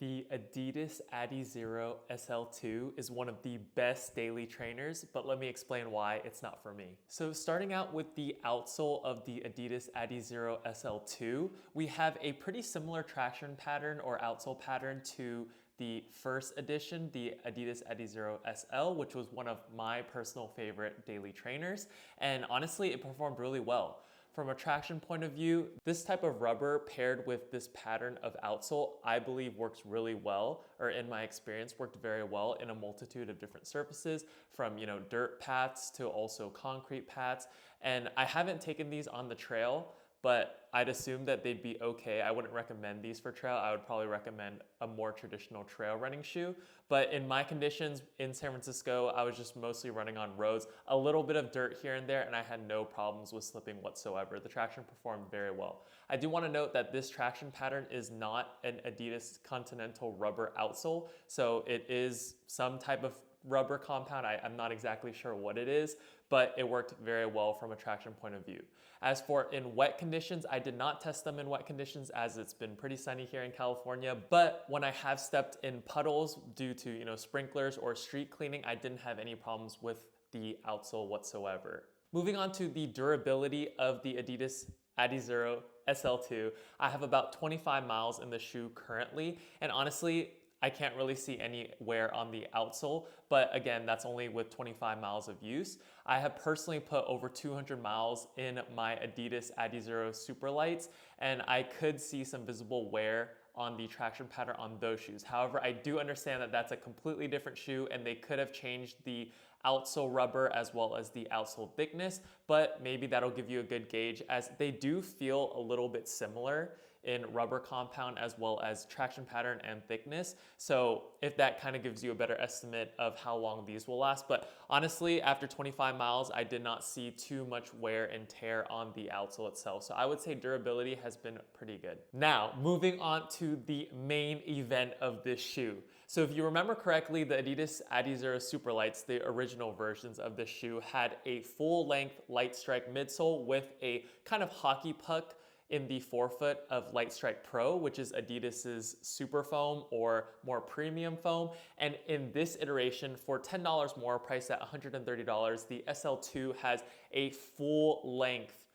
The Adidas Adizero SL2 is one of the best daily trainers, but let me explain why it's not for me. So starting out with the outsole of the Adidas Adizero SL2, we have a pretty similar traction pattern or outsole pattern to the first edition, the Adidas Adizero SL, which was one of my personal favorite daily trainers. And honestly, it performed really well. From a traction point of view, this type of rubber paired with this pattern of outsole, I believe works really well, or in my experience, worked very well in a multitude of different surfaces, from dirt paths to also concrete paths. And I haven't taken these on the trail, but I'd assume that they'd be okay. I wouldn't recommend these for trail. I would probably recommend a more traditional trail running shoe. But in my conditions in San Francisco, I was just mostly running on roads, a little bit of dirt here and there, and I had no problems with slipping whatsoever. The traction performed very well. I do want to note that this traction pattern is not an Adidas Continental rubber outsole, so it is some type of rubber compound. I'm not exactly sure what it is, but it worked very well from a traction point of view. As for in wet conditions, I did not test them in wet conditions as it's been pretty sunny here in California, but when I have stepped in puddles due to sprinklers or street cleaning, I didn't have any problems with the outsole whatsoever. Moving on to the durability of the Adidas Adizero SL2, I have about 25 miles in the shoe currently, and honestly, I can't really see any wear on the outsole, but again, that's only with 25 miles of use. I have personally put over 200 miles in my Adidas Adizero Superlights, and I could see some visible wear on the traction pattern on those shoes. However, I do understand that that's a completely different shoe and they could have changed the outsole rubber as well as the outsole thickness, but maybe that'll give you a good gauge as they do feel a little bit similar in rubber compound as well as traction pattern and thickness. So if that kind of gives you a better estimate of how long these will last. But honestly, after 25 miles, I did not see too much wear and tear on the outsole itself. So I would say durability has been pretty good. Now, moving on to the main event of this shoe. So if you remember correctly, the Adidas Adizero Superlights, the original versions of this shoe, had a full-length light strike midsole with a kind of hockey puck in the forefoot of Light Strike Pro, which is Adidas's super foam or more premium foam. And in this iteration, for $10 more, priced at $130, the SL2 has a full-length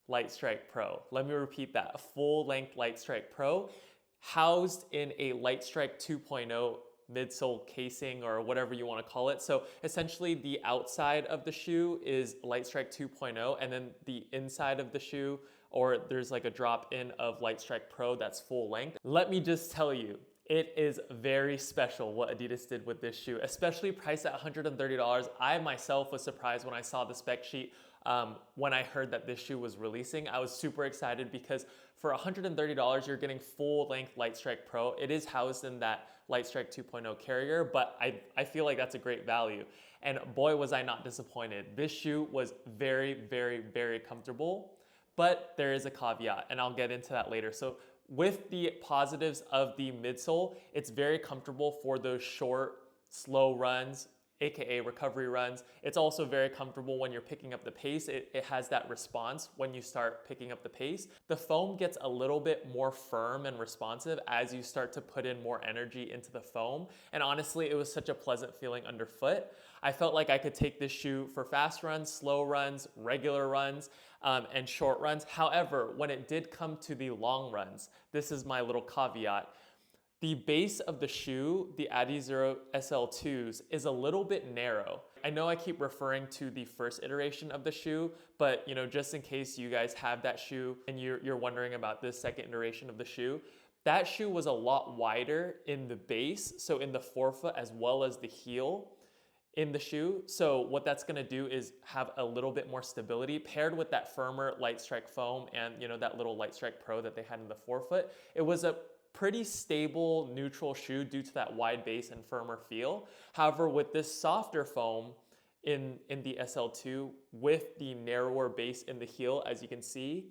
Light Strike Pro. Let me repeat that, a full-length Light Strike Pro housed in a Light Strike 2.0 midsole casing or whatever you want to call it. So essentially the outside of the shoe is Light Strike 2.0 and then the inside of the shoe, or there's like a drop in of Light Strike Pro that's full length. Let me just tell you, it is very special what Adidas did with this shoe, especially priced at $130. I myself was surprised when I saw the spec sheet. When I heard that this shoe was releasing, I was super excited because for $130, you're getting full-length Light Strike Pro. It is housed in that Light Strike 2.0 carrier, but I feel like that's a great value. And boy, was I not disappointed. This shoe was very, very, very comfortable, but there is a caveat, and I'll get into that later. So with the positives of the midsole, it's very comfortable for those short, slow runs, aka recovery runs. It's also very comfortable when you're picking up the pace. It has that response when you start picking up the pace. The foam gets a little bit more firm and responsive as you start to put in more energy into the foam. And honestly, it was such a pleasant feeling underfoot. I felt like I could take this shoe for fast runs, slow runs, regular runs, and short runs. However, when it did come to the long runs, this is my little caveat. The base of the shoe, the Adizero SL2s, is a little bit narrow. I know I keep referring to the first iteration of the shoe, but just in case you guys have that shoe and you're wondering about this second iteration of the shoe, that shoe was a lot wider in the base, so in the forefoot as well as the heel in the shoe. So what that's gonna do is have a little bit more stability paired with that firmer Light Strike foam and that little Light Strike Pro that they had in the forefoot. It was a pretty stable neutral shoe due to that wide base and firmer feel. However, with this softer foam in the SL2 with the narrower base in the heel, as you can see,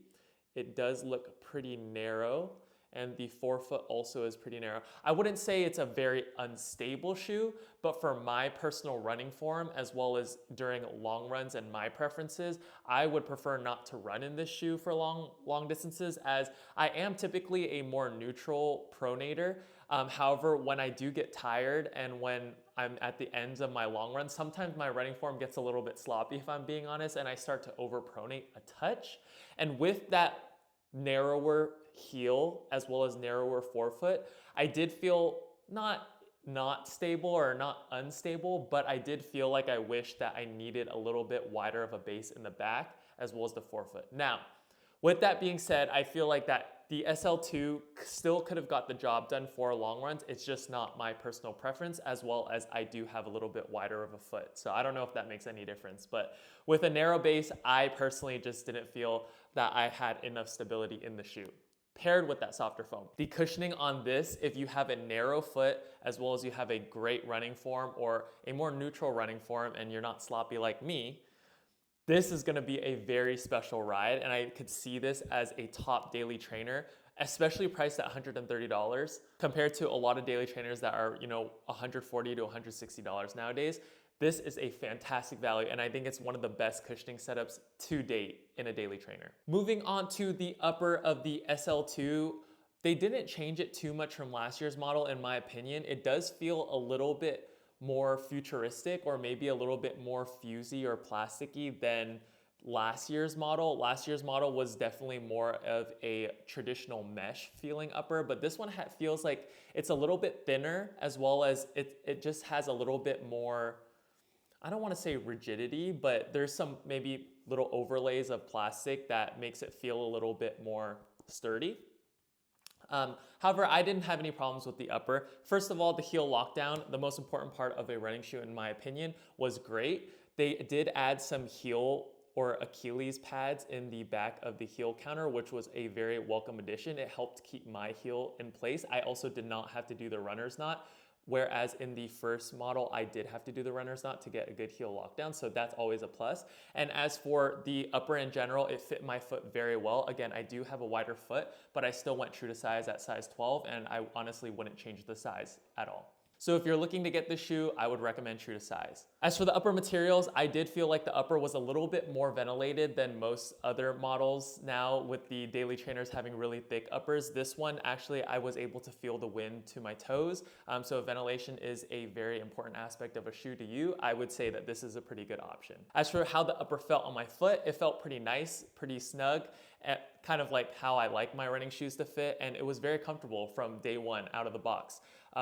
it does look pretty narrow. And the forefoot also is pretty narrow. I wouldn't say it's a very unstable shoe, but for my personal running form, as well as during long runs and my preferences, I would prefer not to run in this shoe for long distances, as I am typically a more neutral pronator. However, when I do get tired and when I'm at the ends of my long run, sometimes my running form gets a little bit sloppy, if I'm being honest, and I start to overpronate a touch. And with that narrower heel as well as narrower forefoot, I did feel not stable or not unstable, but I did feel like I wish that I needed a little bit wider of a base in the back as well as the forefoot. Now, with that being said, I feel like that the SL2 still could have got the job done for long runs. It's just not my personal preference, as well as I do have a little bit wider of a foot. So I don't know if that makes any difference, but with a narrow base, I personally just didn't feel that I had enough stability in the shoe paired with that softer foam. The cushioning on this, if you have a narrow foot, as well as you have a great running form or a more neutral running form and you're not sloppy like me, this is gonna be a very special ride, and I could see this as a top daily trainer, especially priced at $130 compared to a lot of daily trainers that are, $140 to $160 nowadays. This is a fantastic value, and I think it's one of the best cushioning setups to date in a daily trainer. Moving on to the upper of the SL2, they didn't change it too much from last year's model, in my opinion. It does feel a little bit more futuristic or maybe a little bit more fusey or plasticky than last year's model. Last year's model was definitely more of a traditional mesh feeling upper, but this one feels like it's a little bit thinner, as well as it just has a little bit more, I don't want to say rigidity, but there's some maybe little overlays of plastic that makes it feel a little bit more sturdy. However, I didn't have any problems with the upper. First of all, the heel lockdown, the most important part of a running shoe in my opinion, was great. They did add some heel or Achilles pads in the back of the heel counter, which was a very welcome addition. It helped keep my heel in place. I also did not have to do the runner's knot, whereas in the first model, I did have to do the runner's knot to get a good heel lockdown, so that's always a plus. And as for the upper in general, it fit my foot very well. Again, I do have a wider foot, but I still went true to size at size 12, and I honestly wouldn't change the size at all. So if you're looking to get this shoe, I would recommend true to size. As for the upper materials, I did feel like the upper was a little bit more ventilated than most other models now, with the daily trainers having really thick uppers. This one, actually, I was able to feel the wind to my toes. So ventilation is a very important aspect of a shoe to you. I would say that this is a pretty good option. As for how the upper felt on my foot, it felt pretty nice, pretty snug, kind of like how I like my running shoes to fit, and it was very comfortable from day one out of the box.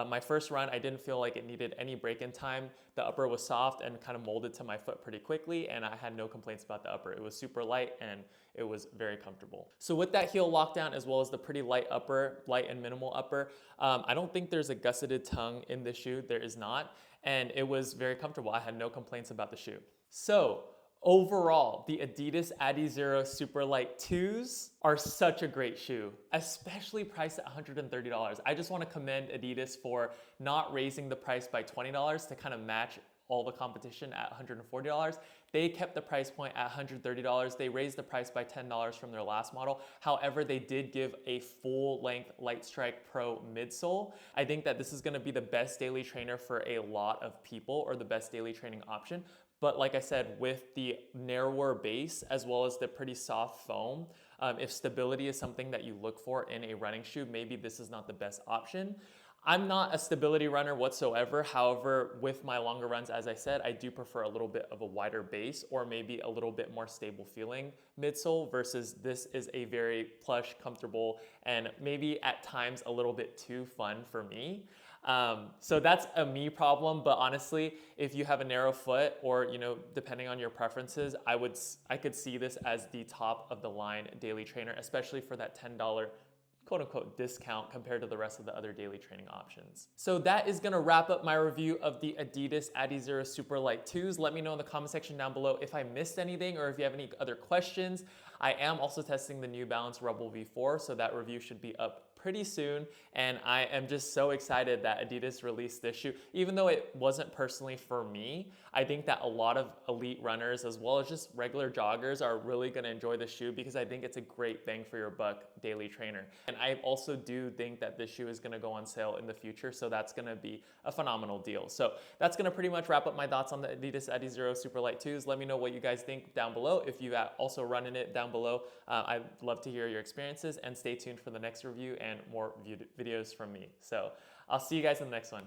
My first run, I didn't feel like it needed any break-in time. The upper was soft and kind of molded to my foot pretty quickly, and I had no complaints about the upper. It was super light and it was very comfortable. So with that heel lockdown, as well as the pretty light upper, light and minimal upper, I don't think there's a gusseted tongue in this shoe. There is not, and it was very comfortable. I had no complaints about the shoe. So overall, the Adidas Adizero Superlight 2s are such a great shoe, especially priced at $130. I just want to commend Adidas for not raising the price by $20 to kind of match all the competition at $140. They kept the price point at $130. They raised the price by $10 from their last model. However, they did give a full-length Lightstrike Pro midsole. I think that this is going to be the best daily trainer for a lot of people, or the best daily training option. But like I said, with the narrower base as well as the pretty soft foam, if stability is something that you look for in a running shoe, maybe this is not the best option. I'm not a stability runner whatsoever. However, with my longer runs, as I said, I do prefer a little bit of a wider base or maybe a little bit more stable feeling midsole, versus this is a very plush, comfortable, and maybe at times a little bit too fun for me. So that's a me problem, but honestly, if you have a narrow foot or, depending on your preferences, I could see this as the top of the line daily trainer, especially for that $10 quote unquote discount compared to the rest of the other daily training options. So that is gonna wrap up my review of the Adidas Adizero Superlight 2s. Let me know in the comment section down below if I missed anything or if you have any other questions. I am also testing the New Balance Rebel V4, so that review should be up pretty soon, and I am just so excited that Adidas released this shoe. Even though it wasn't personally for me, I think that a lot of elite runners as well as just regular joggers are really gonna enjoy the shoe, because I think it's a great bang for your buck daily trainer. And I also do think that this shoe is gonna go on sale in the future, so that's gonna be a phenomenal deal. So that's gonna pretty much wrap up my thoughts on the Adidas Adizero Superlight 2s. Let me know what you guys think down below. If you've also running it down below, I'd love to hear your experiences, and stay tuned for the next review and more videos from me. So I'll see you guys in the next one.